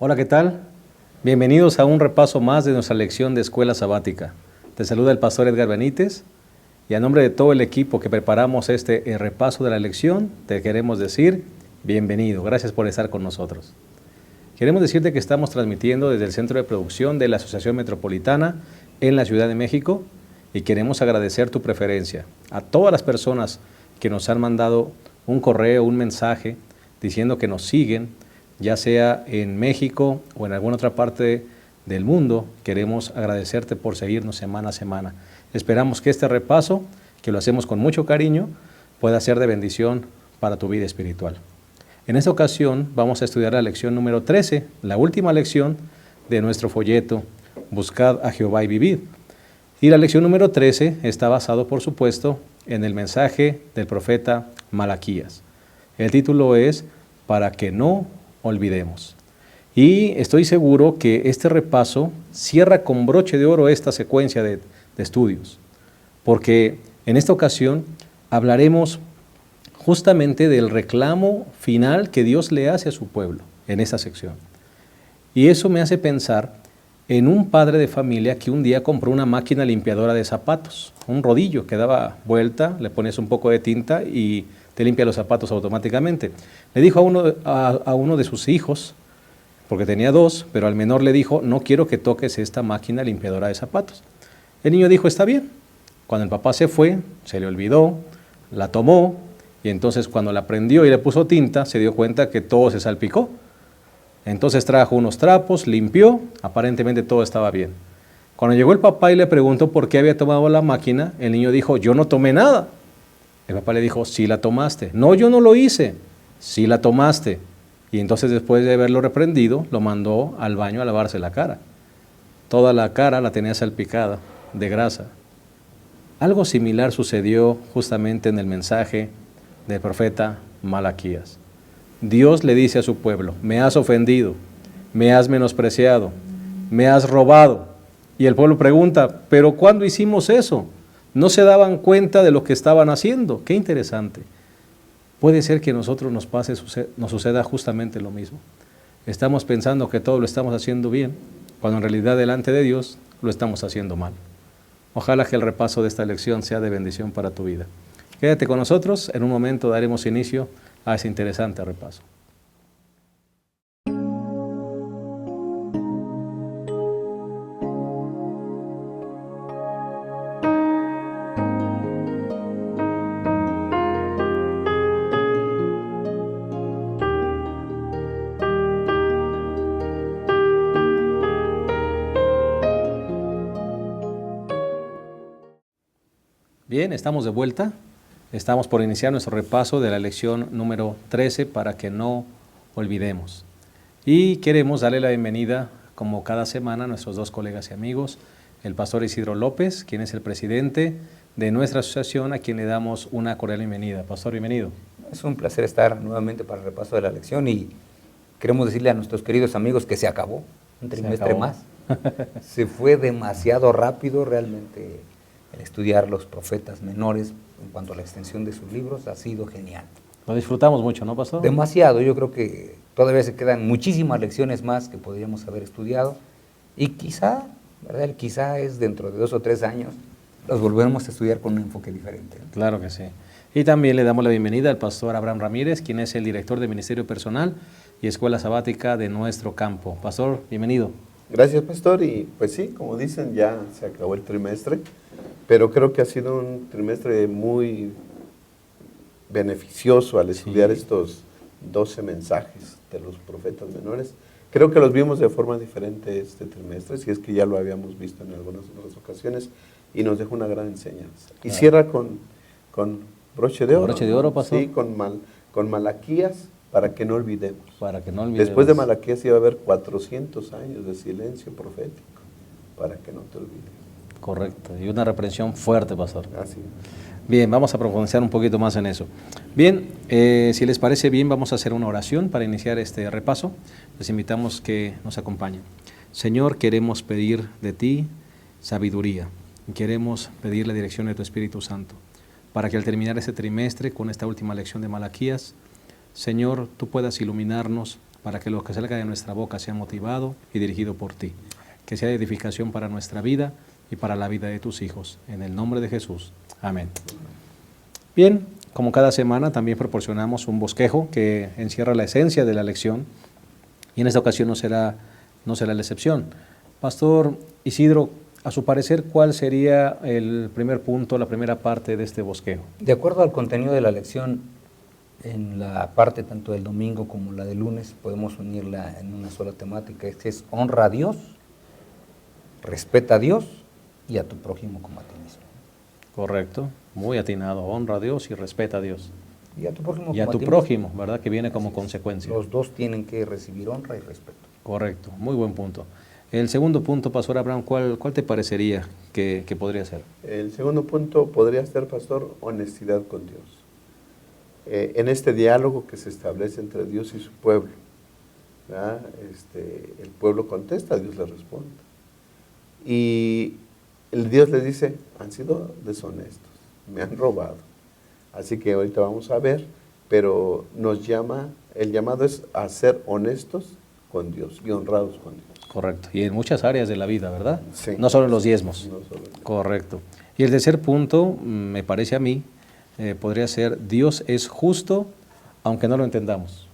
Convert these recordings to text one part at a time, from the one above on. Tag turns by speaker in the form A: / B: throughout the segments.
A: Hola, ¿qué tal? Bienvenidos a un repaso más de nuestra lección de Escuela Sabática. Te saluda el pastor Edgar Benítez y a nombre de todo el equipo que preparamos este repaso de la lección, te queremos decir bienvenido. Gracias por estar con nosotros. Queremos decirte que estamos transmitiendo desde el Centro de Producción de la Asociación Metropolitana en la Ciudad de México y queremos agradecer tu preferencia a todas las personas que nos han mandado un correo, un mensaje diciendo que nos siguen, ya sea en México o en alguna otra parte del mundo. Queremos agradecerte por seguirnos semana a semana. Esperamos que este repaso, que lo hacemos con mucho cariño, pueda ser de bendición para tu vida espiritual. En esta ocasión vamos a estudiar la lección número 13, la última lección de nuestro folleto Buscad a Jehová y vivid. Y la lección número 13 está basado, por supuesto, en el mensaje del profeta Malaquías. El título es Para que no olvidemos. Y estoy seguro que este repaso cierra con broche de oro esta secuencia de estudios, porque en esta ocasión hablaremos justamente del reclamo final que Dios le hace a su pueblo en esta sección. Y eso me hace pensar en un padre de familia que un día compró una máquina limpiadora de zapatos, un rodillo que daba vuelta, le pones un poco de tinta y te limpia los zapatos automáticamente. Le dijo a uno de sus hijos, porque tenía dos, pero al menor le dijo, no quiero que toques esta máquina limpiadora de zapatos. El niño dijo, está bien. Cuando el papá se fue, se le olvidó, la tomó, y entonces cuando la prendió y le puso tinta, se dio cuenta que todo se salpicó. Entonces trajo unos trapos, limpió, aparentemente todo estaba bien. Cuando llegó el papá y le preguntó por qué había tomado la máquina, el niño dijo, yo no tomé nada. El papá le dijo, sí la tomaste. No, yo no lo hice. Sí la tomaste. Y entonces después de haberlo reprendido, lo mandó al baño a lavarse la cara. Toda la cara la tenía salpicada de grasa. Algo similar sucedió justamente en el mensaje del profeta Malaquías. Dios le dice a su pueblo, me has ofendido, me has menospreciado, me has robado. Y el pueblo pregunta, ¿pero cuándo hicimos eso? No se daban cuenta de lo que estaban haciendo. Qué interesante. Puede ser que a nosotros nos suceda justamente lo mismo. Estamos pensando que todo lo estamos haciendo bien, cuando en realidad delante de Dios lo estamos haciendo mal. Ojalá que el repaso de esta lección sea de bendición para tu vida. Quédate con nosotros, en un momento daremos inicio a ese interesante repaso. Bien, estamos de vuelta. Estamos por iniciar nuestro repaso de la lección número 13 para que no olvidemos. Y queremos darle la bienvenida, como cada semana, a nuestros dos colegas y amigos, el pastor Isidro López, quien es el presidente de nuestra asociación, a quien le damos una cordial bienvenida. Pastor, bienvenido.
B: Es un placer estar nuevamente para el repaso de la lección y queremos decirle a nuestros queridos amigos que se acabó, un trimestre más. Se fue demasiado rápido realmente. El estudiar los profetas menores en cuanto a la extensión de sus libros ha sido genial.
A: Lo disfrutamos mucho, ¿no, pastor?
B: Demasiado, yo creo que todavía se quedan muchísimas lecciones más que podríamos haber estudiado y quizá, ¿verdad? El quizá es dentro de 2 o 3 años, los volveremos a estudiar con un enfoque diferente.
A: Claro que sí. Y también le damos la bienvenida al pastor Abraham Ramírez, quien es el director de Ministerio Personal y Escuela Sabática de nuestro campo. Pastor, bienvenido.
C: Gracias, pastor, y pues sí, como dicen, ya se acabó el trimestre, pero creo que ha sido un trimestre muy beneficioso al estudiar estos 12 mensajes de los profetas menores. Creo que los vimos de forma diferente este trimestre, si es que ya lo habíamos visto en algunas otras ocasiones, y nos dejó una gran enseñanza. Y cierra con broche de oro.
A: Broche de oro, pastor.
C: Sí, con Malaquías, para que no olvidemos.
A: Para que no olvidemos.
C: Después de Malaquías iba a haber 400 años de silencio profético, para que no te olvides.
A: Correcto, y una reprensión fuerte, pastor.
C: Así.
A: Bien, vamos a profundizar un poquito más en eso. Bien, si les parece bien, vamos a hacer una oración para iniciar este repaso. Les invitamos que nos acompañen. Señor, queremos pedir de ti sabiduría. Queremos pedir la dirección de tu Espíritu Santo, para que al terminar este trimestre con esta última lección de Malaquías, Señor, tú puedas iluminarnos para que lo que salga de nuestra boca sea motivado y dirigido por ti, que sea de edificación para nuestra vida y para la vida de tus hijos. En el nombre de Jesús. Amén. Bien, como cada semana también proporcionamos un bosquejo que encierra la esencia de la lección y en esta ocasión no será la excepción. Pastor Isidro, a su parecer, ¿cuál sería el primer punto, la primera parte de este bosquejo?
B: De acuerdo al contenido de la lección, en la parte tanto del domingo como la del lunes, podemos unirla en una sola temática, que es honra a Dios, respeta a Dios y a tu prójimo como a ti mismo.
A: Correcto, muy atinado, honra a Dios y respeta a Dios.
B: Y a tu prójimo
A: Y a
B: como
A: tu
B: ti
A: prójimo, ¿verdad? Que viene como
B: mismo.
A: consecuencia.
B: Los dos tienen que recibir honra y respeto.
A: Correcto, muy buen punto. El segundo punto, Pastor Abraham, ¿cuál te parecería que podría ser?
C: El segundo punto podría ser, pastor, honestidad con Dios. En este diálogo que se establece entre Dios y su pueblo, ¿verdad? El pueblo contesta, Dios le responde. Y el Dios le dice, han sido deshonestos, me han robado. Así que ahorita vamos a ver, pero el llamado es a ser honestos con Dios y honrados con Dios.
A: Correcto, y en muchas áreas de la vida, ¿verdad?
C: Sí.
A: No solo en los diezmos.
C: No solo en-
A: Correcto. Y el tercer punto, me parece a mí, podría ser, Dios es justo, aunque no lo entendamos.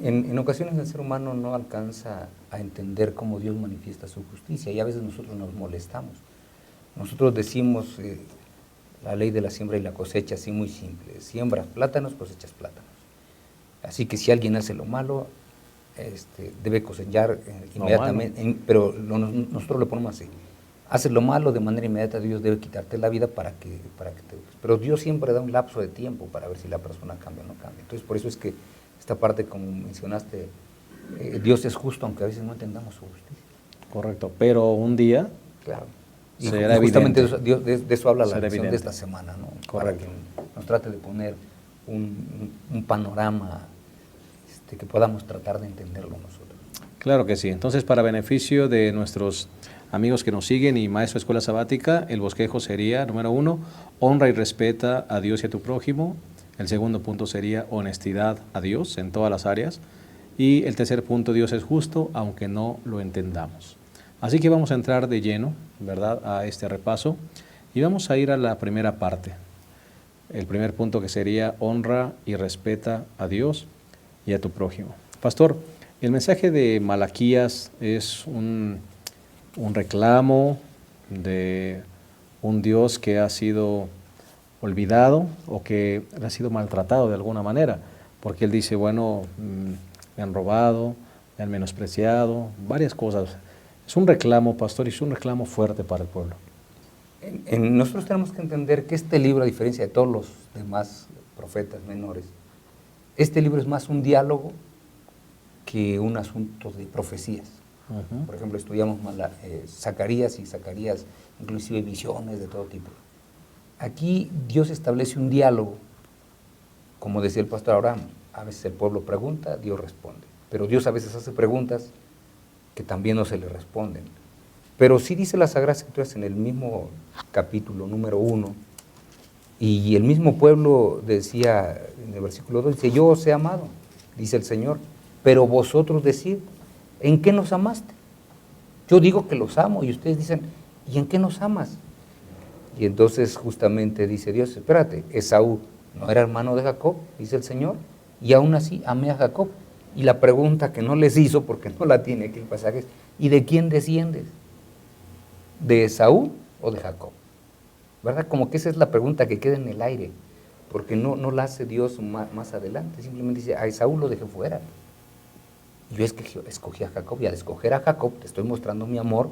B: En ocasiones el ser humano no alcanza a entender cómo Dios manifiesta su justicia y a veces nosotros nos molestamos. Nosotros decimos la ley de la siembra y la cosecha así muy simple. Siembras plátanos, cosechas plátanos. Así que si alguien hace lo malo, debe cosechar inmediatamente, pero nosotros lo ponemos así. Haces lo malo de manera inmediata, Dios debe quitarte la vida para que te... Pero Dios siempre da un lapso de tiempo para ver si la persona cambia o no cambia. Entonces por eso es que esta parte, como mencionaste, Dios es justo, aunque a veces no entendamos su justicia.
A: Correcto, pero un día
B: Claro. Y
A: será
B: justamente
A: evidente.
B: de eso habla la
A: Será
B: lección
A: evidente.
B: de esta semana, ¿no?
A: Correcto.
B: Para que nos trate de poner un panorama que podamos tratar de entenderlo nosotros.
A: Claro que sí. Entonces, para beneficio de nuestros amigos que nos siguen y maestro de escuela sabática, el bosquejo sería, número 1, honra y respeta a Dios y a tu prójimo. El segundo punto sería honestidad a Dios en todas las áreas. Y el tercer punto, Dios es justo, aunque no lo entendamos. Así que vamos a entrar de lleno, ¿verdad?, a este repaso. Y vamos a ir a la primera parte. El primer punto que sería honra y respeta a Dios y a tu prójimo. Pastor, el mensaje de Malaquías es un reclamo de un Dios que ha sido olvidado o que ha sido maltratado de alguna manera, porque él dice, bueno, me han robado, me han menospreciado, varias cosas. Es un reclamo, pastor, y es un reclamo fuerte para el pueblo.
B: Nosotros tenemos que entender que este libro, a diferencia de todos los demás profetas menores, este libro es más un diálogo que un asunto de profecías.
A: Uh-huh.
B: Por ejemplo, estudiamos Zacarías y Zacarías, inclusive visiones de todo tipo. Aquí Dios establece un diálogo, como decía el pastor Abraham, a veces el pueblo pregunta, Dios responde, pero Dios a veces hace preguntas que también no se le responden. Pero sí dice las Sagradas Escrituras en el mismo capítulo número 1, y el mismo pueblo decía en el versículo 2, dice, yo os he amado, dice el Señor, pero vosotros decid, ¿en qué nos amaste? Yo digo que los amo y ustedes dicen, ¿y en qué nos amas? Y entonces justamente dice Dios, espérate, Esaú no era hermano de Jacob, dice el Señor, y aún así amé a Jacob. Y la pregunta que no les hizo, porque no la tiene aquí el pasaje, es, ¿y de quién desciendes? ¿De Esaú o de Jacob? ¿Verdad? Como que esa es la pregunta que queda en el aire, porque no la hace Dios más adelante, simplemente dice, a Esaú lo dejé fuera. Yo escogí a Jacob, y al escoger a Jacob te estoy mostrando mi amor,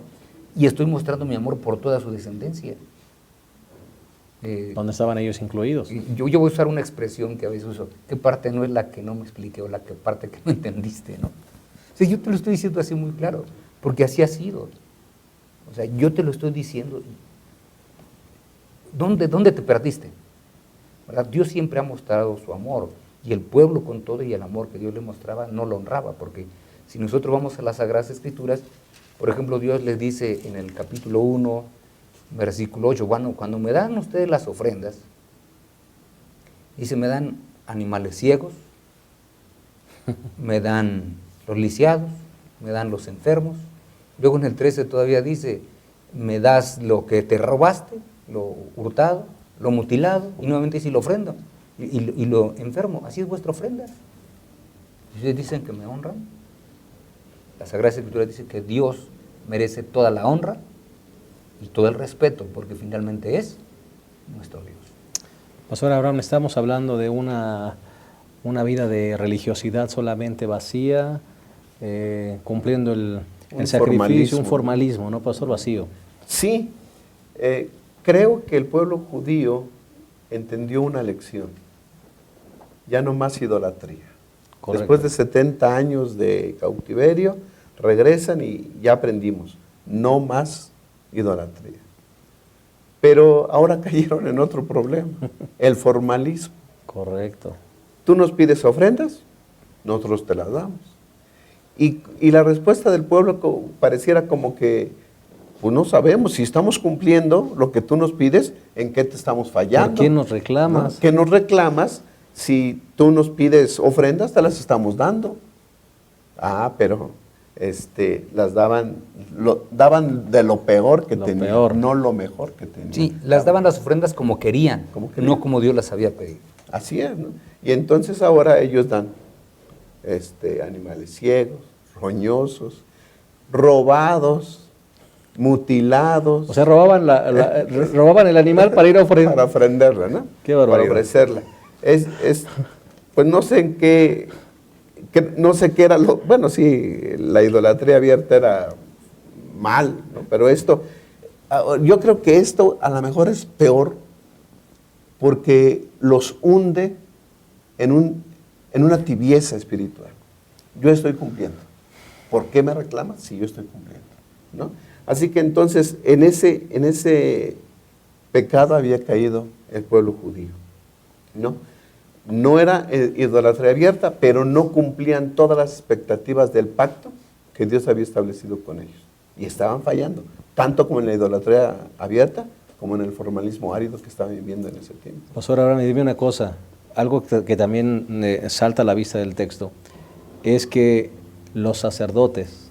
B: y estoy mostrando mi amor por toda su descendencia.
A: ¿Dónde estaban ellos incluidos?
B: Yo voy a usar una expresión que a veces uso, ¿qué parte no es la que no me expliqué o la que parte que no entendiste? ¿No? O sea, yo te lo estoy diciendo así muy claro, porque así ha sido. O sea, yo te lo estoy diciendo. ¿Dónde te perdiste? ¿Verdad? Dios siempre ha mostrado su amor, y el pueblo con todo y el amor que Dios le mostraba no lo honraba, porque si nosotros vamos a las Sagradas Escrituras, por ejemplo, Dios les dice en el capítulo 1, versículo 8, bueno, cuando me dan ustedes las ofrendas, dice, me dan animales ciegos, me dan los lisiados, me dan los enfermos. Luego en el 13 todavía dice, me das lo que te robaste, lo hurtado, lo mutilado, y nuevamente dice, lo ofrendo, y lo enfermo. Así es vuestra ofrenda. Y ustedes dicen que me honran. La Sagrada Escritura dice que Dios merece toda la honra y todo el respeto, porque finalmente es nuestro Dios.
A: Pastor Abraham, estamos hablando de una vida de religiosidad solamente vacía, cumpliendo el sacrificio, un formalismo, ¿no, Pastor? Vacío.
C: Sí, creo que el pueblo judío entendió una lección, ya no más idolatría. Correcto. Después de 70 años de cautiverio, regresan y ya aprendimos, no más idolatría. Pero ahora cayeron en otro problema, el formalismo.
A: Correcto.
C: Tú nos pides ofrendas, nosotros te las damos. Y la respuesta del pueblo pareciera como que, pues no sabemos si estamos cumpliendo lo que tú nos pides, en qué te estamos fallando.
A: ¿Por qué nos reclamas?
C: ¿No? ¿Qué nos reclamas? Si tú nos pides ofrendas, te las estamos dando. Pero las daban de lo peor que tenían, no lo mejor que tenían.
B: Sí, las daban las ofrendas como querían, no como Dios las había pedido.
C: Así es, ¿no? Y entonces ahora ellos dan animales ciegos, roñosos, robados, mutilados.
A: O sea, robaban el animal para ir a ofrendar.
C: Para ofrenderla, ¿no?
A: Qué barbaridad.
C: Para ofrecerla. Pues no sé en qué, no sé qué era bueno, sí, la idolatría abierta era mal, ¿no? Pero yo creo que esto a lo mejor es peor porque los hunde en una tibieza espiritual. Yo estoy cumpliendo. ¿Por qué me reclamas si yo estoy cumpliendo? ¿No? Así que entonces en ese pecado había caído el pueblo judío, ¿no? No era idolatría abierta, pero no cumplían todas las expectativas del pacto que Dios había establecido con ellos. Y estaban fallando, tanto como en la idolatría abierta, como en el formalismo árido que estaban viviendo en ese tiempo.
A: Pastor, ahora dime una cosa, algo que también salta a la vista del texto, es que los sacerdotes,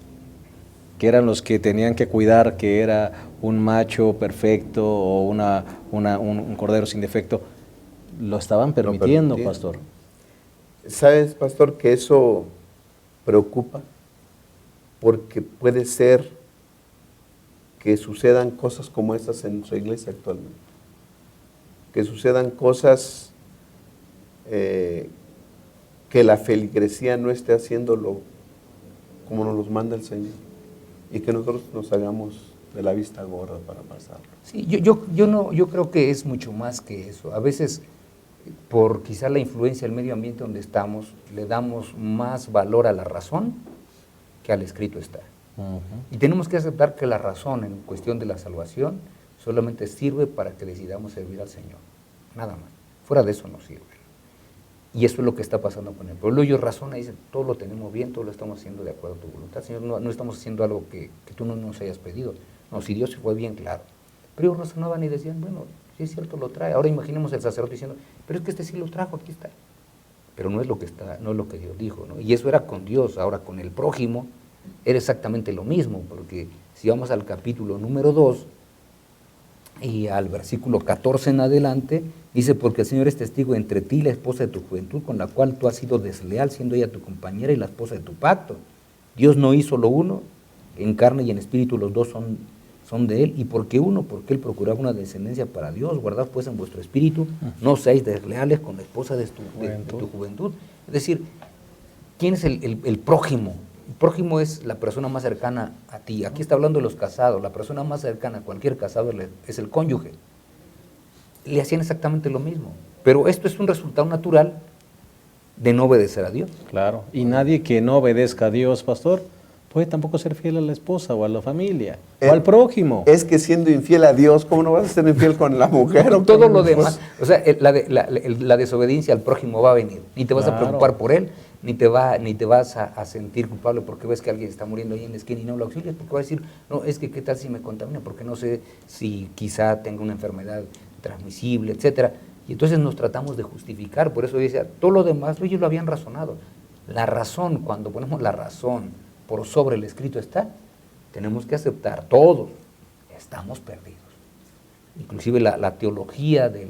A: que eran los que tenían que cuidar que era un macho perfecto o un cordero sin defecto, lo estaban permitiendo, pastor.
C: ¿Sabes, pastor, que eso preocupa? Porque puede ser que sucedan cosas como estas en nuestra iglesia actualmente. Que sucedan cosas que la feligresía no esté haciéndolo como nos los manda el Señor. Y que nosotros nos hagamos de la vista gorda para pasarlo.
B: Sí, yo creo que es mucho más que eso. A veces, por quizá la influencia del medio ambiente donde estamos, le damos más valor a la razón que al escrito está. Y tenemos que aceptar que la razón en cuestión de la salvación solamente sirve para que decidamos servir al Señor, nada más. Fuera de eso no sirve. Y eso es lo que está pasando con el pueblo. Ellos razonan y dicen, todo lo tenemos bien, todo lo estamos haciendo de acuerdo a tu voluntad. Señor, no estamos haciendo algo que tú no nos hayas pedido. No, si Dios fue bien claro. Pero ellos razonaban y decían, bueno, si es cierto, lo trae. Ahora imaginemos el sacerdote diciendo, pero es que este sí lo trajo, aquí está. Pero no es lo que Dios dijo, ¿no? Y eso era con Dios. Ahora con el prójimo era exactamente lo mismo, porque si vamos al capítulo número 2 y al versículo 14 en adelante, dice, porque el Señor es testigo entre ti y la esposa de tu juventud, con la cual tú has sido desleal, siendo ella tu compañera y la esposa de tu pacto. Dios no hizo lo uno, en carne y en espíritu los dos son de Él. ¿Y por qué uno? Porque Él procuraba una descendencia para Dios. Guardad pues en vuestro espíritu, no seáis desleales con la esposa de tu juventud. Es decir, ¿quién es el prójimo? El prójimo es la persona más cercana a ti. Aquí está hablando de los casados. La persona más cercana a cualquier casado es el cónyuge. Le hacían exactamente lo mismo. Pero esto es un resultado natural de no obedecer a Dios.
A: Claro. Y nadie que no obedezca a Dios, pastor, puede tampoco ser fiel a la esposa o a la familia o al prójimo.
C: Es que siendo infiel a Dios, ¿cómo no vas a ser infiel con la mujer?
B: No, todo lo demás. O sea, la desobediencia al prójimo va a venir. Ni te vas a preocupar por él, ni te vas a sentir culpable porque ves que alguien está muriendo ahí en la esquina y no lo auxilias, porque va a decir, no, es que qué tal si me contamina, porque no sé si quizá tenga una enfermedad transmisible, etcétera. Y entonces nos tratamos de justificar. Por eso dice, todo lo demás ellos lo habían razonado. La razón, cuando ponemos la razón por sobre el escrito está, tenemos que aceptar, todos estamos perdidos. Inclusive la teología de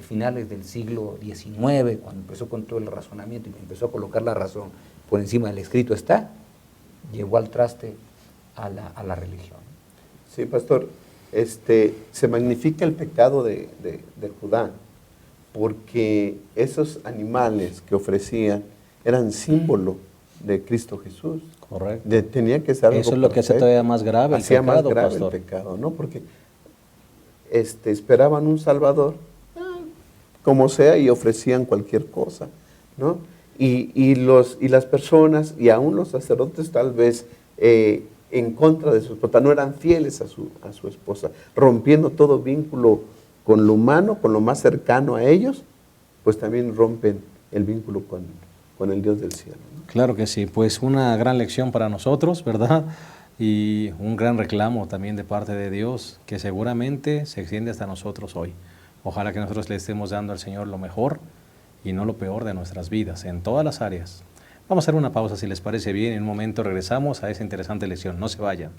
B: finales del siglo XIX, cuando empezó con todo el razonamiento y empezó a colocar la razón por encima del escrito está, llevó al traste a la religión.
C: Sí, pastor, se magnifica el pecado de Judá, porque esos animales que ofrecían eran símbolo de Cristo Jesús.
A: Correcto.
C: Tenía que ser algo
A: Eso es lo que hace todavía más grave el
C: hacía
A: pecado,
C: más grave
A: pastor.
C: el pecado, ¿no? Porque esperaban un Salvador, como sea, y ofrecían cualquier cosa, ¿no? Y las personas, y aún los sacerdotes tal vez, en contra de su esposa, no eran fieles a su esposa, rompiendo todo vínculo con lo humano, con lo más cercano a ellos, pues también rompen el vínculo con el Dios del cielo, ¿no?
A: Claro que sí, pues una gran lección para nosotros, ¿verdad? Y un gran reclamo también de parte de Dios, que seguramente se extiende hasta nosotros hoy. Ojalá que nosotros le estemos dando al Señor lo mejor y no lo peor de nuestras vidas, en todas las áreas. Vamos a hacer una pausa si les parece bien, en un momento regresamos a esa interesante lección, no se vayan.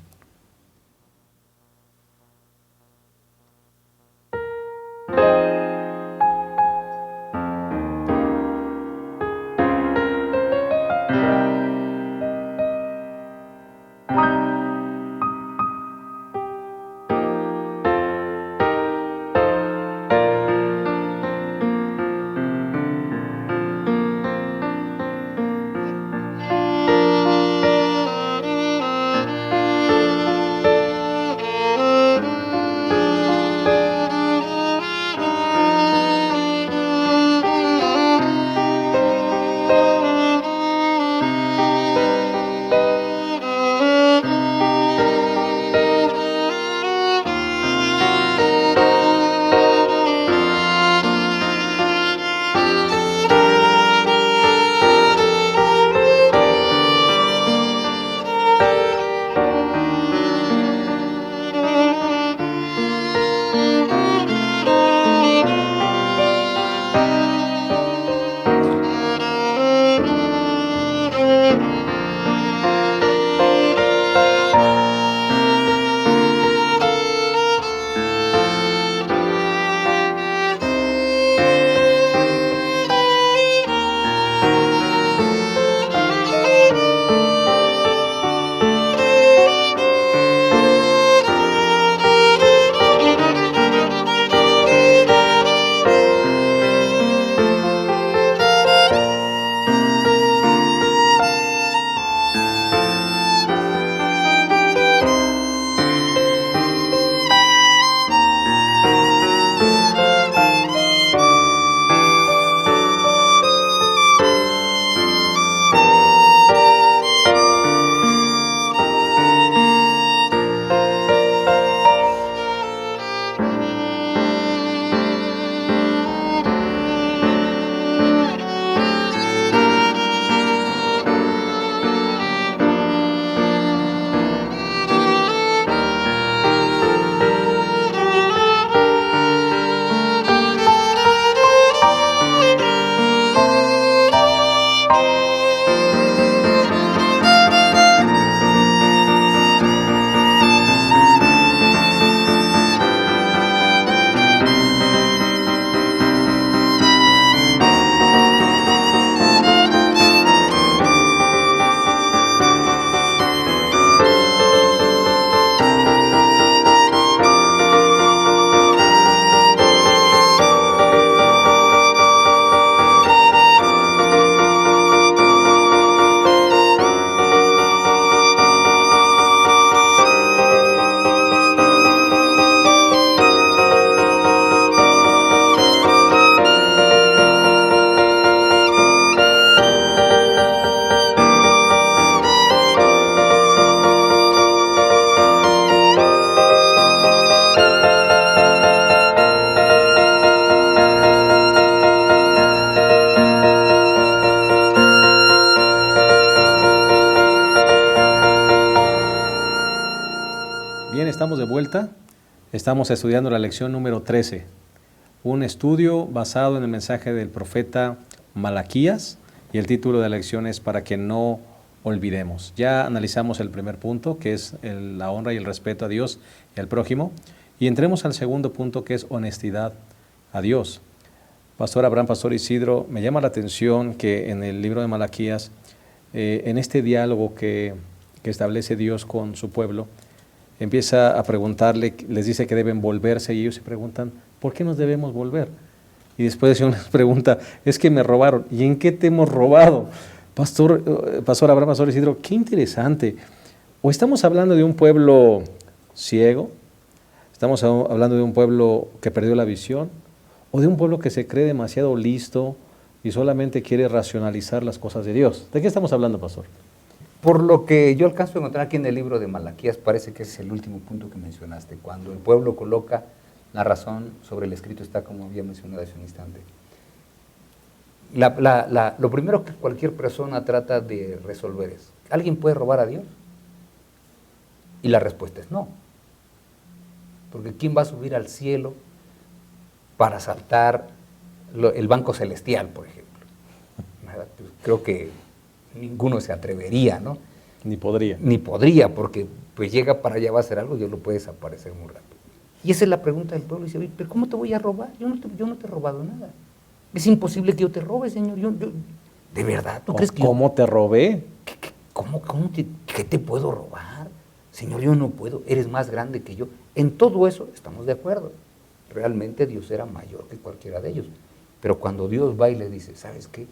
A: Bien, estamos de vuelta. Estamos estudiando la lección número 13, un estudio basado en el mensaje del profeta Malaquías, y el título de la lección es para que no olvidemos. Ya analizamos el primer punto, que es la honra y el respeto a Dios y al prójimo, y entremos al segundo punto, que es honestidad a Dios. Pastor Abraham, Pastor Isidro, me llama la atención que en el libro de Malaquías, en este diálogo que establece Dios con su pueblo, empieza a preguntarle, les dice que deben volverse, y ellos se preguntan, ¿por qué nos debemos volver? Y después el Señor les pregunta, es que me robaron. ¿Y en qué te hemos robado? Pastor Abraham, Pastor Isidro, qué interesante. O estamos hablando de un pueblo ciego, estamos hablando de un pueblo que perdió la visión, o de un pueblo que se cree demasiado listo y solamente quiere racionalizar las cosas de Dios. ¿De qué estamos hablando, pastor?
B: Por lo que yo alcanzo a encontrar aquí en el libro de Malaquías, parece que ese es el último punto que mencionaste, cuando el pueblo coloca la razón sobre el escrito, está como había mencionado hace un instante. Lo primero que cualquier persona trata de resolver es, ¿alguien puede robar a Dios? Y la respuesta es no. Porque ¿quién va a subir al cielo para asaltar el banco celestial, por ejemplo? Pues creo que ninguno se atrevería, ¿no?
A: Ni podría.
B: Ni podría, porque pues llega para allá, va a hacer algo y Dios lo puede desaparecer muy rápido. Y esa es la pregunta del pueblo. Dice, pero ¿cómo te voy a robar? Yo no te he robado nada. Es imposible que yo te robe, Señor. ¿De verdad? ¿Tú crees que
A: ¿Cómo te robé?
B: ¿Qué te puedo robar? Señor, yo no puedo. Eres más grande que yo. En todo eso estamos de acuerdo. Realmente Dios era mayor que cualquiera de ellos. Pero cuando Dios va y le dice, ¿sabes qué?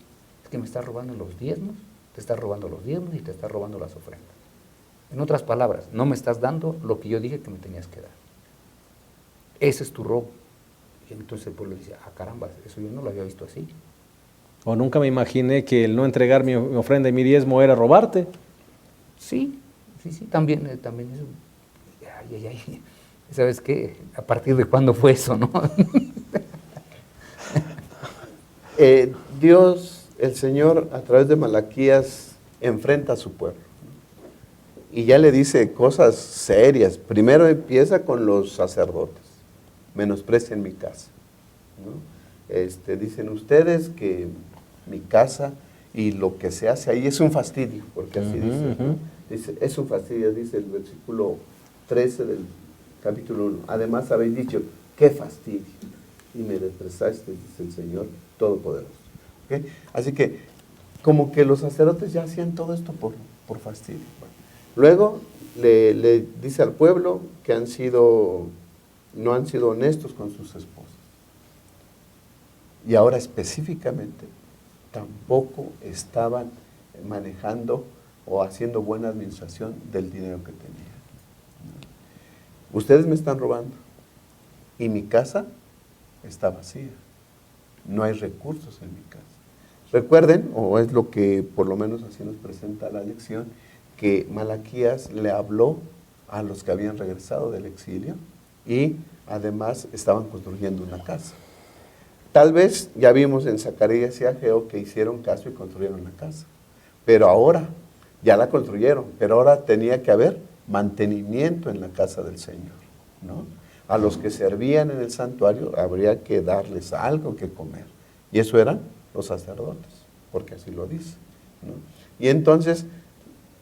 B: Es que me estás robando los diezmos, te estás robando los diezmos y te estás robando las ofrendas. En otras palabras, no me estás dando lo que yo dije que me tenías que dar. Ese es tu robo. Y entonces el pueblo dice, caramba, eso yo no lo había visto así.
A: O nunca me imaginé que el no entregar mi ofrenda y mi diezmo era robarte.
B: Sí, también eso. Ay. ¿Sabes qué? ¿A partir de cuándo fue eso, no?
C: Dios, el Señor, a través de Malaquías, enfrenta a su pueblo. Y ya le dice cosas serias. Primero empieza con los sacerdotes. Menosprecian mi casa, ¿no? Dicen ustedes que mi casa y lo que se hace ahí es un fastidio, porque así dice, ¿no? Dice, es un fastidio, dice el versículo 13 del capítulo 1. Además habéis dicho, qué fastidio, y me desprezaste, dice el Señor Todopoderoso. ¿Okay? Así que, como que los sacerdotes ya hacían todo esto por fastidio. Bueno, luego le dice al pueblo que no han sido honestos con sus esposas. Y ahora específicamente, tampoco estaban manejando o haciendo buena administración del dinero que tenían. Ustedes me están robando y mi casa está vacía. No hay recursos en mi casa. Recuerden, o es lo que por lo menos así nos presenta la lección, que Malaquías le habló a los que habían regresado del exilio y además estaban construyendo una casa. Tal vez ya vimos en Zacarías y Ageo que hicieron caso y construyeron la casa, pero ahora ya la construyeron, pero ahora tenía que haber mantenimiento en la casa del Señor, ¿no? A los que servían en el santuario habría que darles algo que comer, y eso eran los sacerdotes, porque así lo dice, ¿no? Y entonces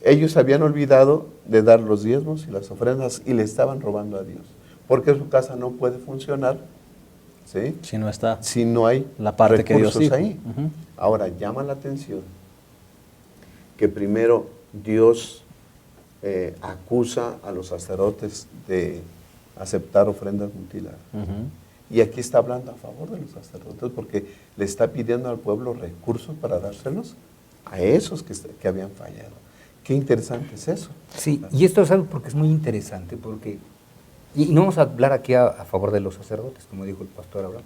C: ellos habían olvidado de dar los diezmos y las ofrendas y le estaban robando a Dios, porque su casa no puede funcionar, ¿sí? Si no hay
A: la parte que Dios dijo
C: ahí. Ahora llama la atención que primero Dios acusa a los sacerdotes de aceptar ofrendas mutiladas. Y aquí está hablando a favor de los sacerdotes porque le está pidiendo al pueblo recursos para dárselos a esos que habían fallado. Qué interesante es eso.
B: Sí, y esto es algo porque es muy interesante, porque, y no vamos a hablar aquí a favor de los sacerdotes, como dijo el pastor Abraham,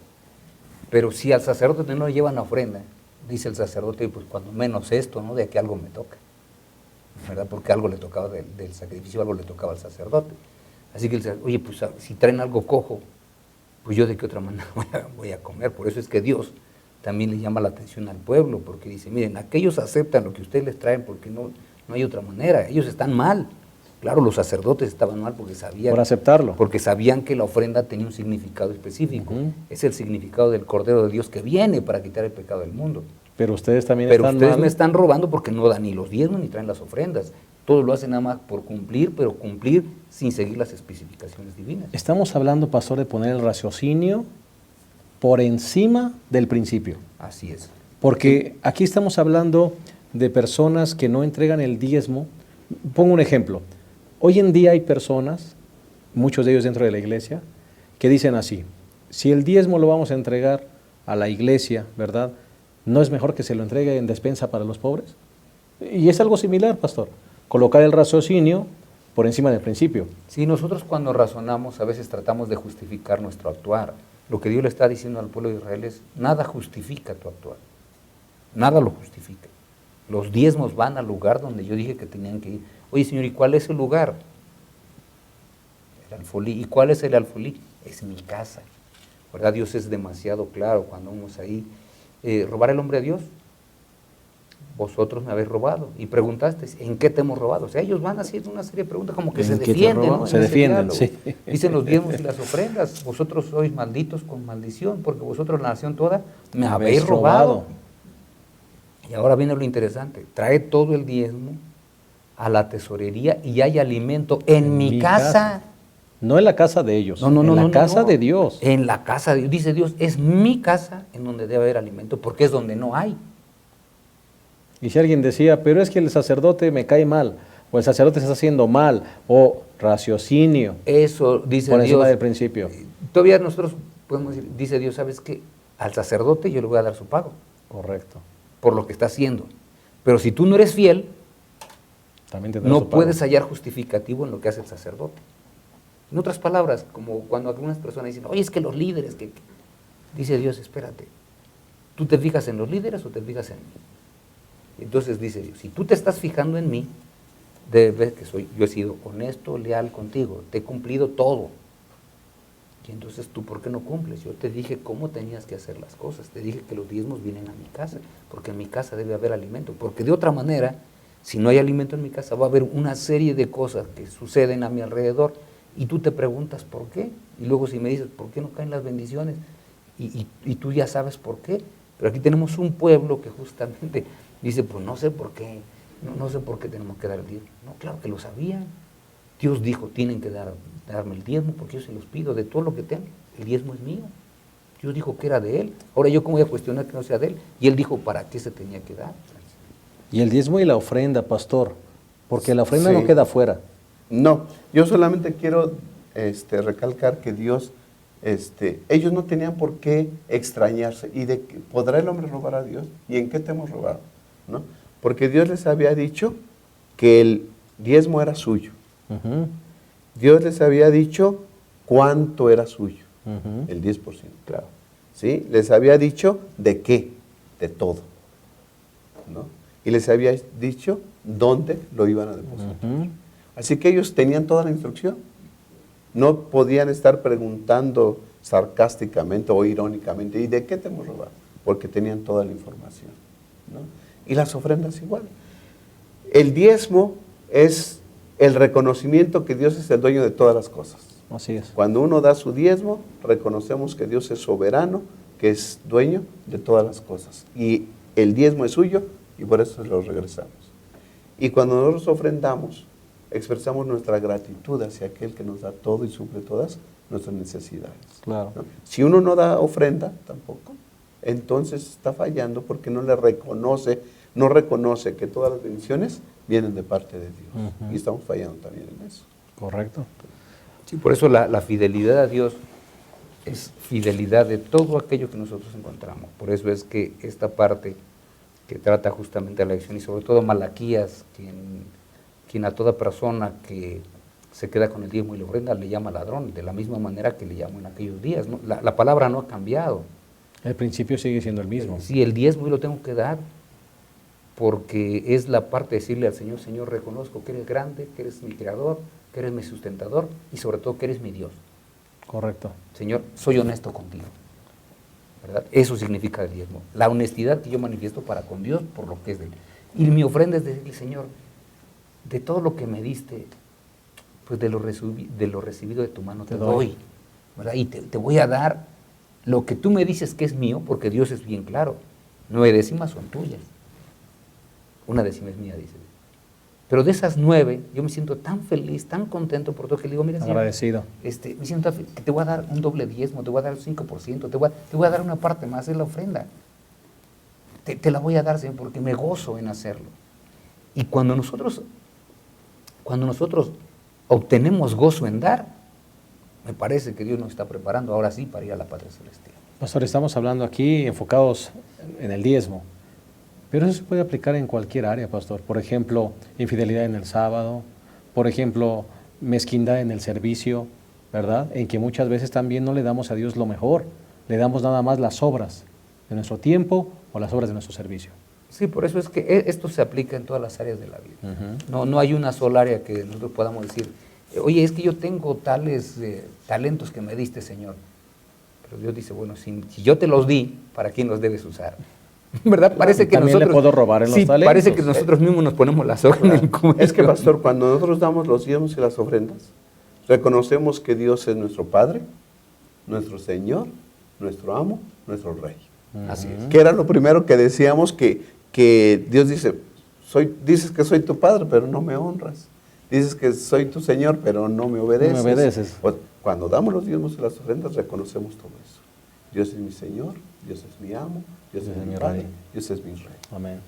B: pero si al sacerdote no le llevan la ofrenda, dice el sacerdote, pues cuando menos esto, ¿no? De que algo me toca, ¿verdad? Porque algo le tocaba del sacrificio, algo le tocaba al sacerdote. Así que él dice, oye, pues si traen algo cojo, pues yo de qué otra manera voy a comer. Por eso es que Dios también le llama la atención al pueblo, porque dice, miren, aquellos aceptan lo que ustedes les traen porque no hay otra manera, ellos están mal. Claro, los sacerdotes estaban mal porque sabían...
A: Por aceptarlo.
B: Porque sabían que la ofrenda tenía un significado específico. Es el significado del Cordero de Dios que viene para quitar el pecado del mundo.
A: Pero ustedes también
B: Pero
A: están
B: ustedes
A: mal.
B: me están robando porque no dan ni los diezmos ni traen las ofrendas. Todo lo hacen nada más por cumplir, pero cumplir sin seguir las especificaciones divinas.
A: Estamos hablando, pastor, de poner el raciocinio por encima del principio.
B: Así es.
A: Porque aquí estamos hablando de personas que no entregan el diezmo. Pongo un ejemplo. Hoy en día hay personas, muchos de ellos dentro de la iglesia, que dicen así: si el diezmo lo vamos a entregar a la iglesia, ¿verdad?, ¿no es mejor que se lo entregue en despensa para los pobres? Y es algo similar, pastor. Colocar el raciocinio por encima del principio.
B: Sí, nosotros cuando razonamos a veces tratamos de justificar nuestro actuar. Lo que Dios le está diciendo al pueblo de Israel es: nada justifica tu actuar. Nada lo justifica. Los diezmos van al lugar donde yo dije que tenían que ir. Oye, Señor, ¿y cuál es el lugar? El alfolí. ¿Y cuál es el alfolí? Es mi casa. ¿Verdad? Dios es demasiado claro cuando vamos ahí. ¿Robar el hombre a Dios? Vosotros me habéis robado. Y preguntaste, ¿en qué te hemos robado? O sea, ellos van haciendo una serie de preguntas como que se defienden, ¿no?
A: Se defienden, sí.
B: Dicen los diezmos y las ofrendas: vosotros sois malditos con maldición, porque vosotros, la nación toda, me habéis robado. Y ahora viene lo interesante: trae todo el diezmo a la tesorería y hay alimento en mi casa.
A: No en la casa de ellos,
B: en
A: la casa de Dios.
B: En la casa de Dios. Dice Dios, es mi casa en donde debe haber alimento, porque es donde no hay.
A: Y si alguien decía, pero es que el sacerdote me cae mal, o el sacerdote se está haciendo mal, o raciocinio.
B: Eso dice
A: por encima
B: Dios.
A: del principio.
B: Todavía nosotros podemos decir, dice Dios, ¿sabes qué? Al sacerdote yo le voy a dar su pago.
A: Correcto.
B: Por lo que está haciendo. Pero si tú no eres fiel,
A: también tendrás
B: no
A: su pago.
B: puedes hallar justificativo en lo que hace el sacerdote. En otras palabras, como cuando algunas personas dicen, oye, es que los líderes, que dice Dios, espérate, ¿tú te fijas en los líderes o te fijas en mí? Entonces dice Dios, si tú te estás fijando en mí, debes ver que yo he sido honesto, leal contigo, te he cumplido todo. Y entonces tú, ¿por qué no cumples? Yo te dije cómo tenías que hacer las cosas, te dije que los diezmos vienen a mi casa, porque en mi casa debe haber alimento, porque de otra manera, si no hay alimento en mi casa, va a haber una serie de cosas que suceden a mi alrededor, y tú te preguntas por qué, y luego si me dices, ¿por qué no caen las bendiciones? Y tú ya sabes por qué. Pero aquí tenemos un pueblo que justamente dice, pues no sé por qué, no sé por qué tenemos que dar el diezmo. No, claro que lo sabían. Dios dijo, tienen que darme el diezmo porque yo se los pido de todo lo que tengo. El diezmo es mío. Dios dijo que era de Él. Ahora yo cómo voy a cuestionar que no sea de Él. Y Él dijo, ¿para qué se tenía que dar?
A: Y el diezmo y la ofrenda, pastor, porque la ofrenda
C: Sí.
A: no queda fuera.
C: No, yo solamente quiero recalcar que Dios, ellos no tenían por qué extrañarse. ¿Y de qué podrá el hombre robar a Dios? ¿Y en qué te hemos robado? ¿No? Porque Dios les había dicho que el diezmo era suyo.
A: Ujú,
C: Dios les había dicho cuánto era suyo,
A: ujú.
C: el 10%. Claro. ¿Sí? Les había dicho de qué, de todo. ¿No? Y les había dicho dónde lo iban a depositar.
A: Ujú.
C: Así que ellos tenían toda la instrucción. No podían estar preguntando sarcásticamente o irónicamente, ¿y de qué te hemos robado? Porque tenían toda la información, ¿no? Y las ofrendas igual. El diezmo es el reconocimiento que Dios es el dueño de todas las cosas.
A: Así es.
C: Cuando uno da su diezmo, reconocemos que Dios es soberano, que es dueño de todas las cosas. Y el diezmo es suyo y por eso lo regresamos. Y cuando nosotros ofrendamos, expresamos nuestra gratitud hacia aquel que nos da todo y suple todas nuestras necesidades.
A: Claro.
C: ¿No? Si uno no da ofrenda tampoco, entonces está fallando porque no reconoce que todas las bendiciones vienen de parte de Dios.
A: Ujú.
C: Y estamos fallando también en eso.
A: Correcto.
B: Sí, por eso la fidelidad a Dios es fidelidad de todo aquello que nosotros encontramos. Por eso es que esta parte que trata justamente la elección, y sobre todo Malaquías, quien a toda persona que se queda con el diezmo y la ofrenda le llama ladrón, de la misma manera que le llamó en aquellos días, ¿no? La palabra no ha cambiado.
A: El principio sigue siendo el mismo.
B: Sí, el diezmo yo lo tengo que dar, porque es la parte de decirle al Señor, Señor, reconozco que eres grande, que eres mi creador, que eres mi sustentador, y sobre todo que eres mi Dios.
A: Correcto.
B: Señor, soy honesto contigo, ¿verdad? Eso significa el diezmo, la honestidad que yo manifiesto para con Dios por lo que es de Él. Y mi ofrenda es decirle, Señor, de todo lo que me diste, pues de lo recibido de tu mano te doy, ¿verdad? Y te voy a dar lo que tú me dices que es mío, porque Dios es bien claro. 9 décimas son tuyas. 1 décima es mía, dice. Pero de esas 9, yo me siento tan feliz, tan contento por todo que le digo, mira, Señor,
A: agradecido.
B: me siento que te voy a dar un doble diezmo, te voy a dar el 5%, te voy a dar una parte más, es la ofrenda. Te la voy a dar, Señor, porque me gozo en hacerlo. Y cuando nosotros obtenemos gozo en dar, me parece que Dios nos está preparando ahora sí para ir a la patria celestial.
A: Pastor, estamos hablando aquí enfocados en el diezmo, pero eso se puede aplicar en cualquier área, pastor. Por ejemplo, infidelidad en el sábado, por ejemplo, mezquindad en el servicio, ¿verdad? En que muchas veces también no le damos a Dios lo mejor, le damos nada más las obras de nuestro tiempo o las obras de nuestro servicio.
B: Sí, por eso es que esto se aplica en todas las áreas de la vida. No hay una sola área que nosotros podamos decir, oye, es que yo tengo tales talentos que me diste, Señor. Pero Dios dice, bueno, si yo te los di, ¿para quién los debes usar? ¿Verdad? Parece que
A: también
B: nosotros,
A: le puedo robar en los talentos.
B: Parece que nosotros mismos nos ponemos la soga en el cuello.
C: Es que, pastor, cuando nosotros damos los diezmos y las ofrendas, reconocemos que Dios es nuestro Padre, nuestro Señor, nuestro amo, nuestro Rey.
B: Así es.
C: Que era lo primero que decíamos, que Dios dice, dices que soy tu Padre, pero no me honras. Dices que soy tu Señor, pero no me obedeces.
A: No me obedeces.
C: Pues, cuando damos los diezmos y las ofrendas, reconocemos todo eso. Dios es mi Señor, Dios es mi amo, Dios es mi Padre,
A: Rey.
C: Dios es mi Rey.
A: Amén.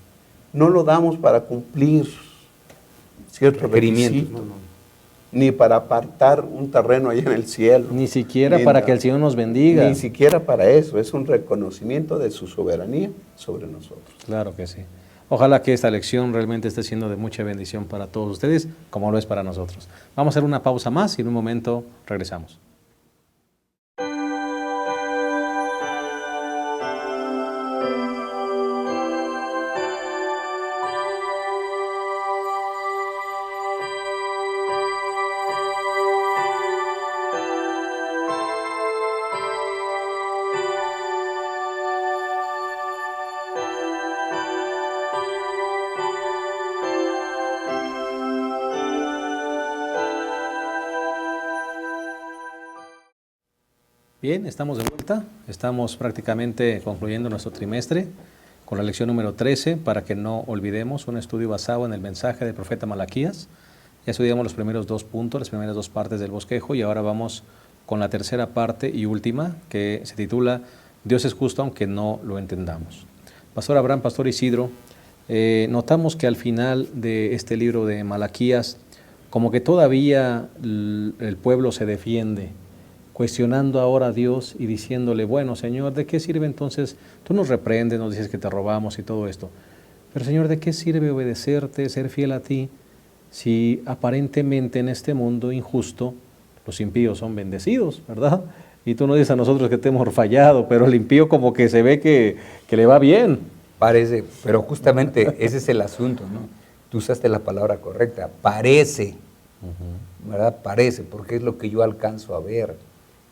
C: No lo damos para cumplir ciertos
B: Requerimientos,
C: requisitos, ni para apartar un terreno allá en el cielo.
A: Ni siquiera para que el Señor nos bendiga.
C: Ni siquiera para eso, es un reconocimiento de su soberanía sobre nosotros.
A: Claro que sí. Ojalá que esta lección realmente esté siendo de mucha bendición para todos ustedes, como lo es para nosotros. Vamos a hacer una pausa más y en un momento regresamos. Bien, estamos de vuelta. Estamos prácticamente concluyendo nuestro trimestre con la lección número 13, para que no olvidemos, un estudio basado en el mensaje del profeta Malaquías. Ya estudiamos los primeros 2 puntos, las primeras 2 partes del bosquejo, y ahora vamos con la tercera parte y última, que se titula Dios es justo aunque no lo entendamos. Pastor Abraham, Pastor Isidro, notamos que al final de este libro de Malaquías, como que todavía el pueblo se defiende, cuestionando ahora a Dios y diciéndole, bueno, Señor, ¿de qué sirve entonces? Tú nos reprendes, nos dices que te robamos y todo esto. Pero, Señor, ¿de qué sirve obedecerte, ser fiel a ti, si aparentemente en este mundo injusto los impíos son bendecidos, ¿verdad? Y tú nos dices a nosotros que te hemos fallado, pero el impío como que se ve que le va bien.
B: Parece, pero justamente ese es el asunto, ¿no? Tú usaste la palabra correcta, parece, ¿verdad? Parece, porque es lo que yo alcanzo a ver.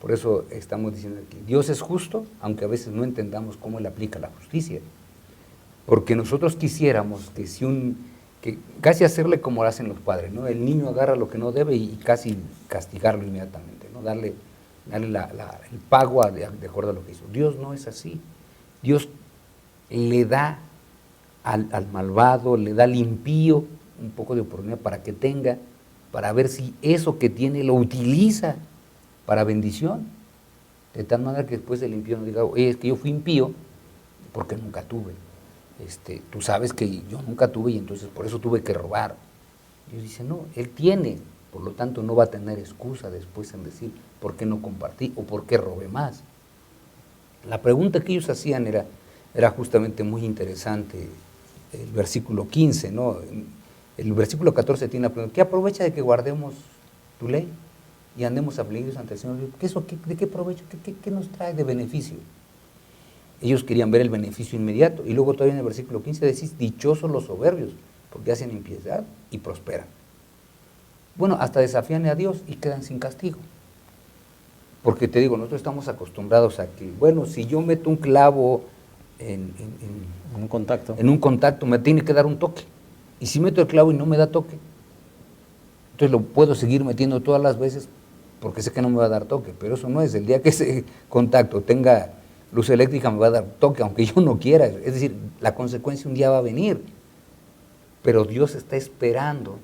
B: Por eso estamos diciendo aquí, Dios es justo, aunque a veces no entendamos cómo Él aplica la justicia. Porque nosotros quisiéramos que casi hacerle como lo hacen los padres, ¿no? El niño agarra lo que no debe y casi castigarlo inmediatamente, ¿no? Darle el pago de acuerdo a lo que hizo. Dios no es así. Dios le da al malvado, le da al impío un poco de oportunidad para ver si eso que tiene lo utiliza para bendición, de tal manera que después el impío no diga, oye, es que yo fui impío porque nunca tuve. Tú sabes que yo nunca tuve y entonces por eso tuve que robar. Dios dice, no, Él tiene, por lo tanto no va a tener excusa después en decir por qué no compartí o por qué robé más. La pregunta que ellos hacían era justamente muy interesante, el versículo 15, ¿no? El versículo 14 tiene la pregunta, ¿qué aprovecha de que guardemos tu ley y andemos afligidos ante el Señor? ¿De qué provecho? ¿Qué nos trae de beneficio? Ellos querían ver el beneficio inmediato. Y luego todavía en el versículo 15 decís, dichosos los soberbios, porque hacen impiedad y prosperan. Bueno, hasta desafían a Dios y quedan sin castigo. Porque te digo, nosotros estamos acostumbrados a que, bueno, si yo meto un clavo en un contacto, me tiene que dar un toque. Y si meto el clavo y no me da toque, entonces lo puedo seguir metiendo todas las veces porque sé que no me va a dar toque. Pero eso no es, el día que ese contacto tenga luz eléctrica me va a dar toque, aunque yo no quiera. Es decir, la consecuencia un día va a venir. Pero Dios está esperando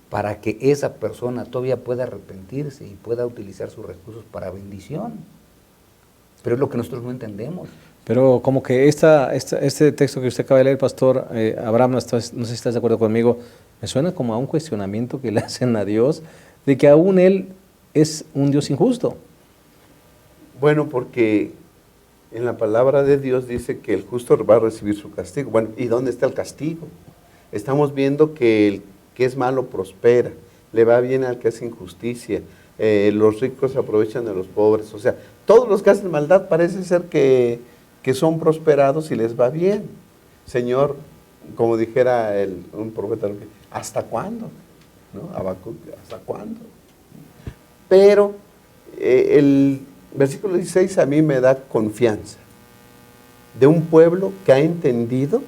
B: para que esa persona todavía pueda arrepentirse y pueda utilizar sus recursos para bendición. Pero es lo que nosotros no entendemos.
A: Pero como que este texto que usted acaba de leer, pastor Abraham, no sé si estás de acuerdo conmigo, me suena como a un cuestionamiento que le hacen a Dios, de que aún Él es un Dios injusto.
C: Bueno, porque en la palabra de Dios dice que el justo va a recibir su castigo. Bueno, ¿y dónde está el castigo? Estamos viendo que el que es malo prospera, le va bien al que hace injusticia, los ricos se aprovechan de los pobres, o sea, todos los que hacen maldad parece ser que son prosperados y les va bien. Señor, como dijera un profeta, ¿hasta cuándo? ¿No? Habacuc, ¿hasta cuándo? Pero el versículo 16 a mí me da confianza de un pueblo que ha entendido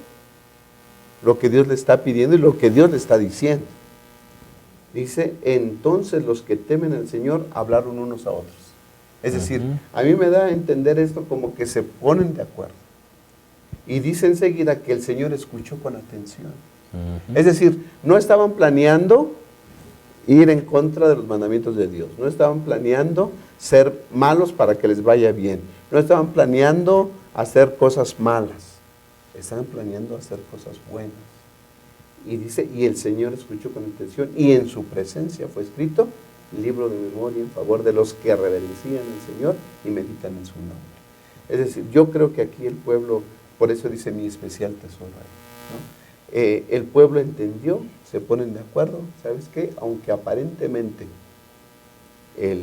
C: lo que Dios le está pidiendo y lo que Dios le está diciendo. Dice, entonces los que temen al Señor hablaron unos a otros. Es decir, a mí me da a entender esto como que se ponen de acuerdo. Y dice enseguida que el Señor escuchó con atención. Es decir, no estaban planeando ir en contra de los mandamientos de Dios. No estaban planeando ser malos para que les vaya bien. No estaban planeando hacer cosas malas. Estaban planeando hacer cosas buenas. Y dice, y el Señor escuchó con atención y en su presencia fue escrito libro de memoria en favor de los que reverencian al Señor y meditan en su nombre. Es decir, yo creo que aquí el pueblo, por eso dice mi especial tesoro, ¿no? El pueblo entendió, se ponen de acuerdo, ¿sabes qué? Aunque aparentemente el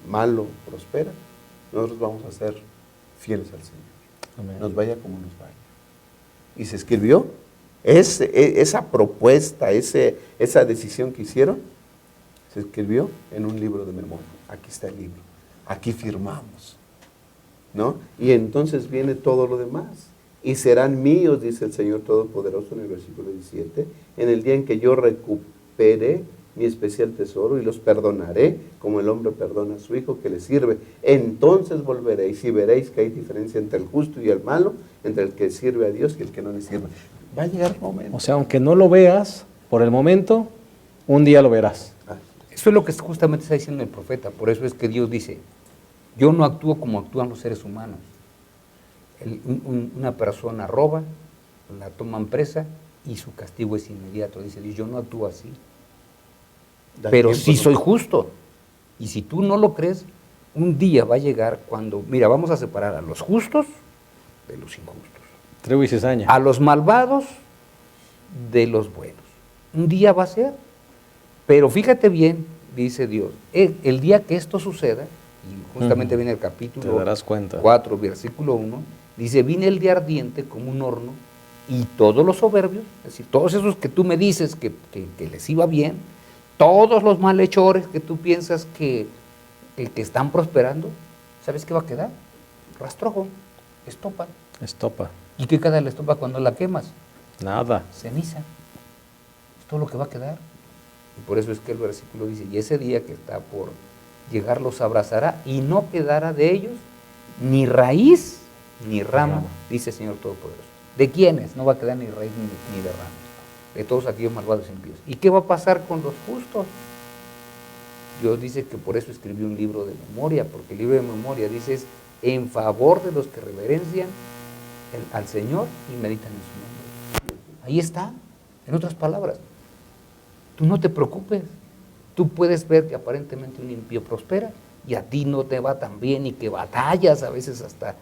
C: malo prospera, nosotros vamos a ser fieles al Señor. Amén. Nos vaya como nos vaya. Y se escribió esa propuesta, esa decisión que hicieron, se escribió en un libro de memoria. Aquí está el libro, aquí firmamos, ¿no? Y entonces viene todo lo demás. Y serán míos, dice el Señor Todopoderoso en el versículo 17, en el día en que yo recupere mi especial tesoro y los perdonaré, como el hombre perdona a su hijo que le sirve. Entonces volveréis y veréis que hay diferencia entre el justo y el malo, entre el que sirve a Dios y el que no le sirve. Va a llegar el momento.
A: O sea, aunque no lo veas por el momento, un día lo verás.
B: Eso es lo que justamente está diciendo el profeta. Por eso es que Dios dice, yo no actúo como actúan los seres humanos. Una persona roba, la toman presa y su castigo es inmediato. Dice Dios, yo no actúo así. Pero sí soy justo. Y si tú no lo crees, un día va a llegar cuando, mira, vamos a separar a los justos de los injustos.
A: Trigo y cizaña.
B: A los malvados de los buenos. Un día va a ser. Pero fíjate bien, dice Dios, el día que esto suceda, y justamente viene el capítulo
A: te darás cuenta.
B: 4, versículo 1, dice, vine el día ardiente como un horno, y todos los soberbios, es decir, todos esos que tú me dices que les iba bien, todos los malhechores que tú piensas que están prosperando, ¿sabes qué va a quedar? Rastrojo, estopa.
A: Estopa.
B: ¿Y qué queda de la estopa cuando la quemas?
A: Nada.
B: Ceniza. Es todo lo que va a quedar. Y por eso es que el versículo dice, y ese día que está por llegar los abrazará y no quedará de ellos ni raíz ni rama, dice el Señor Todopoderoso. ¿De quiénes? No va a quedar ni raíz ni de rama. De todos aquellos malvados impíos. ¿Y qué va a pasar con los justos? Dios dice que por eso escribió un libro de memoria, porque el libro de memoria dice es en favor de los que reverencian al Señor y meditan en su nombre. Ahí está, en otras palabras. Tú no te preocupes. Tú puedes ver que aparentemente un impío prospera y a ti no te va tan bien y que batallas a veces hasta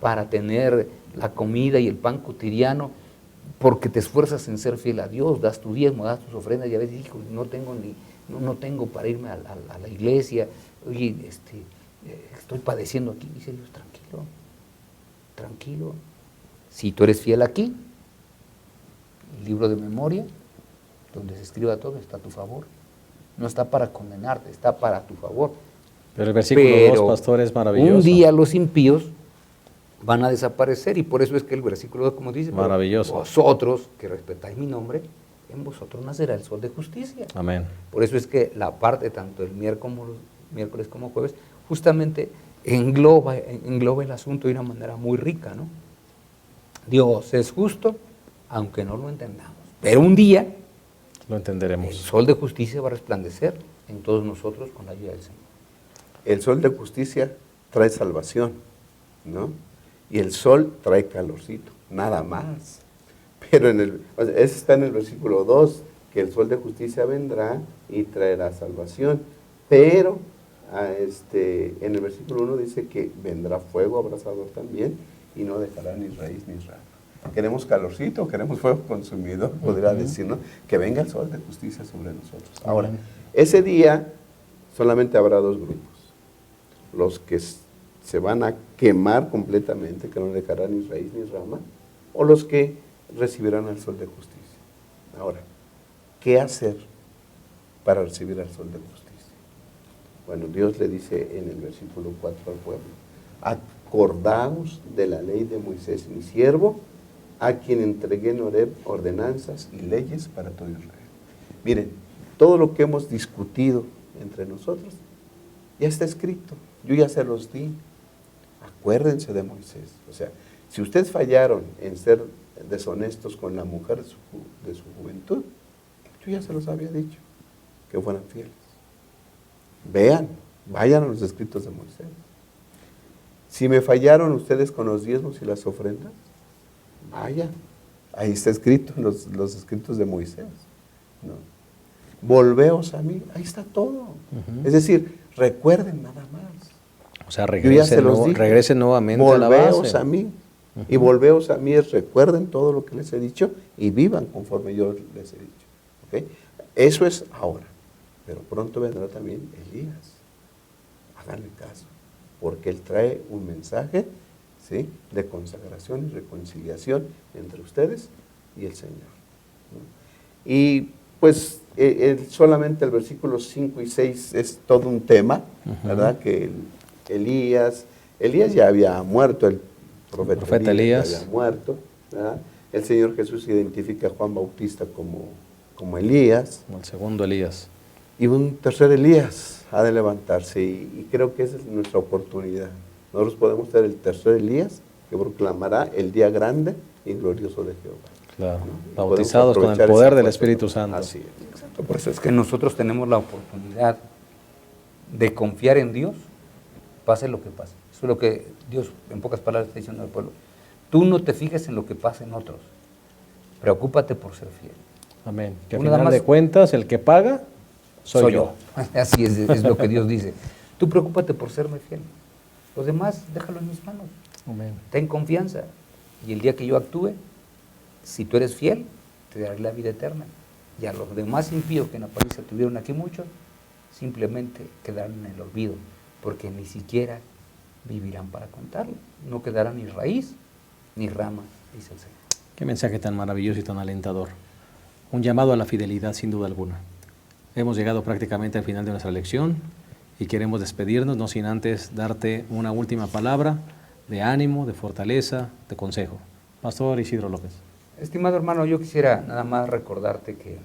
B: para tener la comida y el pan cotidiano porque te esfuerzas en ser fiel a Dios, das tu diezmo, das tus ofrendas y a veces, hijo, no tengo para irme a la iglesia, oye, estoy padeciendo aquí. Dice Dios, tranquilo. Si tú eres fiel aquí, el libro de memoria, donde se escriba todo, está a tu favor. No está para condenarte, está para tu favor.
A: Pero el versículo 2, pastor, es maravilloso.
B: Un día los impíos van a desaparecer y por eso es que el versículo 2, como dice,
A: maravilloso.
B: Vosotros que respetáis mi nombre, en vosotros nacerá el sol de justicia.
A: Amén.
B: Por eso es que la parte, tanto el miércoles como jueves, justamente engloba el asunto de una manera muy rica, ¿no? Dios es justo, aunque no lo entendamos. Pero un día
A: Lo
B: el
A: entenderemos.
B: sol de justicia va a resplandecer en todos nosotros con la ayuda del Señor.
C: El sol de justicia trae salvación, ¿no? Y el sol trae calorcito, nada más. Pero ese está en el versículo 2, que el sol de justicia vendrá y traerá salvación. Pero en el versículo 1 dice que vendrá fuego abrasador también y no dejará ni raíz ni rama. Queremos calorcito, queremos fuego consumidor, podría decir, ¿no? Que venga el sol de justicia sobre nosotros. Ahora, ese día solamente habrá dos grupos. Los que se van a quemar completamente, que no dejarán ni raíz ni rama, o los que recibirán el sol de justicia. Ahora, ¿qué hacer para recibir al sol de justicia? Bueno, Dios le dice en el versículo 4 al pueblo: acordaos de la ley de Moisés, mi siervo, a quien entregué en Horeb ordenanzas y leyes para todo Israel. Miren, todo lo que hemos discutido entre nosotros ya está escrito, yo ya se los di. Acuérdense de Moisés. O sea, si ustedes fallaron en ser deshonestos con la mujer de su juventud, yo ya se los había dicho, que fueran fieles. Vayan a los escritos de Moisés. Si me fallaron ustedes con los diezmos y las ofrendas, vayan. Ahí está escrito en los escritos de Moisés, ¿no? Volveos a mí, ahí está todo. Es decir, recuerden nada más.
A: O sea,
C: Yo ya se los dije.
A: regresen nuevamente a la
C: Volveos
A: base.
C: a mí. Y volveos a mí es recuerden todo lo que les he dicho y vivan conforme yo les he dicho. ¿Okay? Eso es ahora. Pero pronto vendrá también Elías. Háganle caso. Porque él trae un mensaje, ¿sí?, de consagración y reconciliación entre ustedes y el Señor, ¿no? Y pues solamente el versículo 5 y 6 es todo un tema, ¿verdad? Que Elías ya había muerto, el profeta Elías ya había muerto, ¿verdad? El Señor Jesús identifica a Juan Bautista como Elías.
A: Como el segundo Elías.
C: Y un tercer Elías ha de levantarse, y creo que esa es nuestra oportunidad. Nosotros podemos ser el tercer Elías que proclamará el día grande y glorioso de Jehová.
A: Claro,
C: ¿no?
A: bautizados con el poder del Espíritu Santo.
C: Así es.
B: Exacto, por eso es que nosotros tenemos la oportunidad de confiar en Dios, pase lo que pase. Eso es lo que Dios, en pocas palabras, está diciendo al pueblo. Tú no te fijes en lo que pasa en otros, preocúpate por ser fiel.
A: Amén. Que al
B: Tú nada
A: final
B: más-
A: de cuentas, el que paga soy yo.
B: Así es lo que Dios dice. Tú preocúpate por serme fiel. Los demás, déjalo en mis manos.
A: Amén.
B: Ten confianza. Y el día que yo actúe, si tú eres fiel, te daré la vida eterna. Y a los demás impíos que en apariencia tuvieron aquí muchos, simplemente quedarán en el olvido, porque ni siquiera vivirán para contarlo. No quedará ni raíz ni rama, dice el Señor.
A: Qué mensaje tan maravilloso y tan alentador. Un llamado a la fidelidad, sin duda alguna. Hemos llegado prácticamente al final de nuestra lección y queremos despedirnos, no sin antes darte una última palabra de ánimo, de fortaleza, de consejo. Pastor Isidro López.
B: Estimado hermano, yo quisiera nada más recordarte que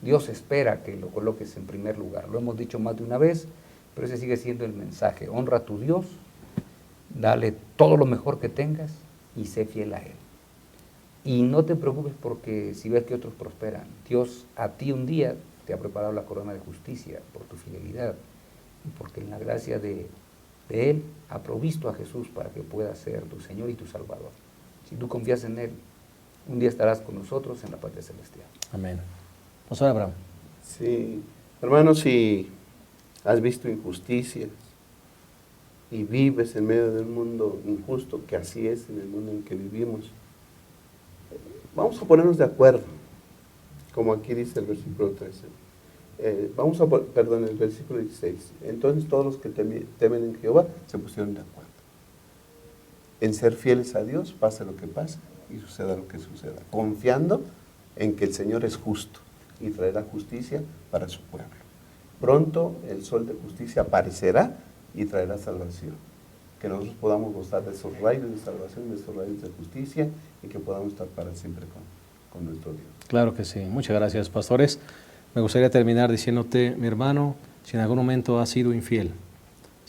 B: Dios espera que lo coloques en primer lugar. Lo hemos dicho más de una vez, pero ese sigue siendo el mensaje. Honra a tu Dios, dale todo lo mejor que tengas y sé fiel a Él. Y no te preocupes porque si ves que otros prosperan, Dios a ti un día te ha preparado la corona de justicia por tu fidelidad y porque en la gracia de Él ha provisto a Jesús para que pueda ser tu Señor y tu Salvador. Si tú confías en Él, un día estarás con nosotros en la patria celestial.
A: Amén. Pastor Abraham.
C: Sí, hermano, si has visto injusticias y vives en medio de un mundo injusto, que así es en el mundo en que vivimos, vamos a ponernos de acuerdo, como aquí dice el versículo 13. El versículo 16. Entonces todos los que temen en Jehová se pusieron de acuerdo en ser fieles a Dios, pase lo que pase y suceda lo que suceda, confiando en que el Señor es justo y traerá justicia para su pueblo. Pronto el sol de justicia aparecerá y traerá salvación. Que nosotros podamos gozar de esos rayos de salvación, de esos rayos de justicia, y que podamos estar para siempre con nuestro Dios.
A: Claro que sí. Muchas gracias, pastores. Me gustaría terminar diciéndote, mi hermano, si en algún momento has sido infiel,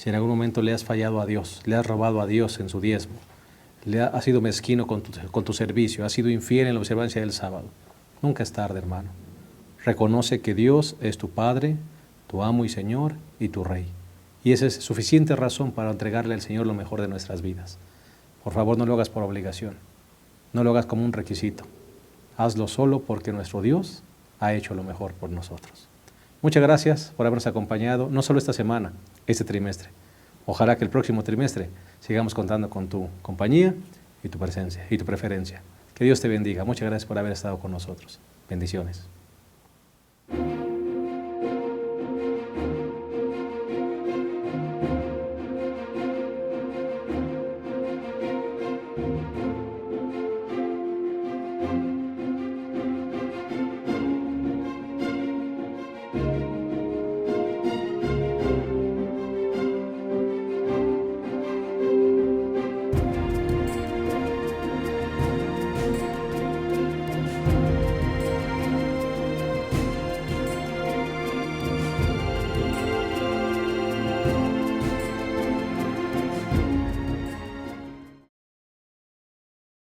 A: Si en algún momento le has fallado a Dios, le has robado a Dios en su diezmo, has sido mezquino con tu servicio, has sido infiel en la observancia del sábado, nunca es tarde, hermano. Reconoce que Dios es tu Padre, tu amo y Señor y tu Rey. Y esa es suficiente razón para entregarle al Señor lo mejor de nuestras vidas. Por favor, no lo hagas por obligación, no lo hagas como un requisito. Hazlo solo porque nuestro Dios ha hecho lo mejor por nosotros. Muchas gracias por habernos acompañado, no solo esta semana, este trimestre. Ojalá que el próximo trimestre sigamos contando con tu compañía y tu presencia y tu preferencia. Que Dios te bendiga. Muchas gracias por haber estado con nosotros. Bendiciones.